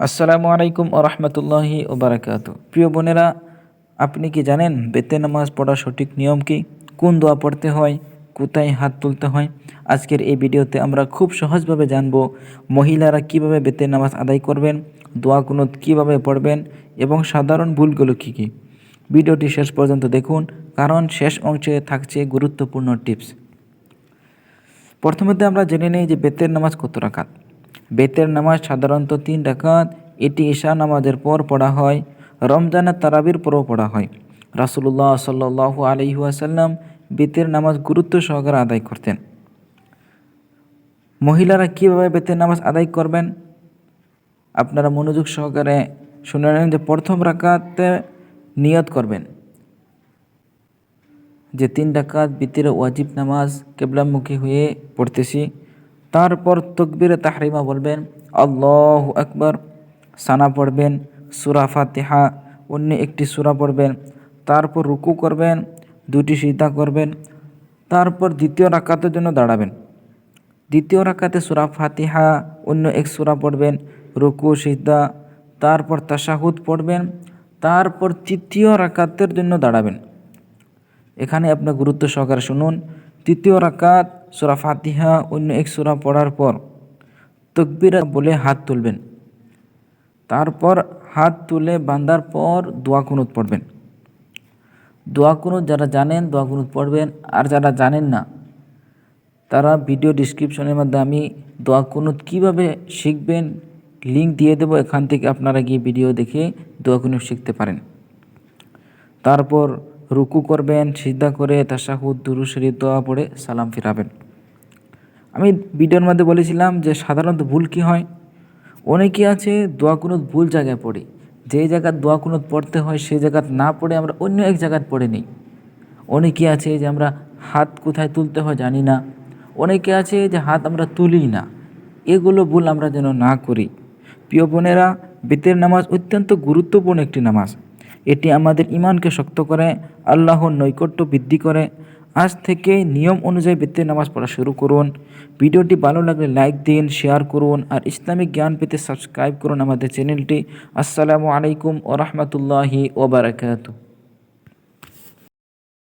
আসসালামু আলাইকুম ওয়া রাহমাতুল্লাহি ওয়া বারাকাতুহু। প্রিয় বোনেরা, আপনি কি জানেন বেতে নামাজ পড়ার সঠিক নিয়ম কি? কোন দোয়া পড়তে হয়? কোথায় হাত তুলতে হয়? আজকের এই ভিডিওতে আমরা খুব সহজভাবে জানব মহিলারা কিভাবে বেতে নামাজ আদায় করবেন, দোয়া কুনুত কিভাবে পড়বেন এবং সাধারণ ভুলগুলো কী কী। ভিডিওটি শেষ পর্যন্ত দেখুন, কারণ শেষ অংশে থাকছে গুরুত্বপূর্ণ টিপস। প্রথমত আমরা জেনে নিই যে বেতের নামাজ কত রাকাত। বেতের নামাজ সাধারণত 3 রাকাত। এটি ঈশা নামাজের পর পড়া হয়। রমজানের তারাবির পরও পড়া হয়। রাসূলুল্লাহ সাল্লাল্লাহু আলাইহি ওয়াসাল্লাম বেতের নামাজ গুরুত্ব সহকারে আদায় করতেন। মহিলারা কীভাবে বেতের নামাজ আদায় করবেন? আপনারা মনোযোগ সহকারে শুনে নেন যে প্রথম রাকাতে নিয়ত করবেন যে 3 রাকাত ভিতরে ওয়াজিব নামাজ কিবলামুখী হয়ে পড়তেছি। তারপর তাকবীরে তাহরিমা বলবেন, আল্লাহু আকবার, সানা পড়বেন, সূরা ফাতিহা, অন্য একটি সূরা পড়বেন। তারপর রুকু করবেন, 2টি সিজদা করবেন। তারপর দ্বিতীয় রাকাতের জন্য দাঁড়াবেন। দ্বিতীয় রাকাতে সূরা ফাতিহা, অন্য এক সূরা পড়বেন, রুকু সিজদা, তারপর তাশাহুদ পড়বেন। তারপর তৃতীয় রাকাতের জন্য দাঁড়াবেন। এখানে আপনার গুরুত্ব সহকারে শুনুন। তৃতীয় রাকাত সূরা ফাতিহা, অন্য এক সূরা পড়ার পর তাকবীর বলে হাত তুলবেন। তারপর হাত তুলে বান্দার পর দোয়া কুনুত পড়বেন। দোয়া কুনুত যারা জানেন দোয়া কুনুত পড়বেন, আর যারা জানেন না তারা ভিডিও ডিসক্রিপশনের মধ্যে আমি দোয়া কুনুত কীভাবে শিখবেন লিঙ্ক দিয়ে দেবো, এখান থেকে আপনারা গিয়ে ভিডিও দেখে দোয়া কুনুত শিখতে পারেন। তারপর রুকু করবেন, সিজদা করে তাশাহুদ, দুরূদ শরীফ দোয়া পড়ে সালাম ফিরাবেন। আমি ভিডিওর মধ্যে বলেছিলাম যে সাধারণত ভুল কী হয়। অনেকে আছে দোয়া কুনুত ভুল জায়গায় পড়ে। যেই জায়গায় দোয়া কুনুত পড়তে হয় সেই জায়গায় না পড়ে আমরা অন্য এক জায়গায় পড়ে নিই। অনেকে আছে যে আমরা হাত কোথায় তুলতে হয় জানি না। অনেকে আছে যে হাত আমরা তুলি না। এগুলো ভুল আমরা যেন না করি। প্রিয় বোনেরা, বেতের নামাজ অত্যন্ত গুরুত্বপূর্ণ একটি নামাজ। এটি আমাদের ঈমানকে শক্ত করে, আল্লাহর নৈকট্য বৃদ্ধি করে। আজ থেকে নিয়ম অনুযায়ী বেতের নামাজ পড়া শুরু করুন। ভিডিওটি ভালো লাগলে লাইক দিন, শেয়ার করুন, আর ইসলামিক জ্ঞান পেতে সাবস্ক্রাইব করুন আমাদের চ্যানেলটি। আসসালামু আলাইকুম ওয়া রাহমাতুল্লাহি ওয়া বারাকাতুহু।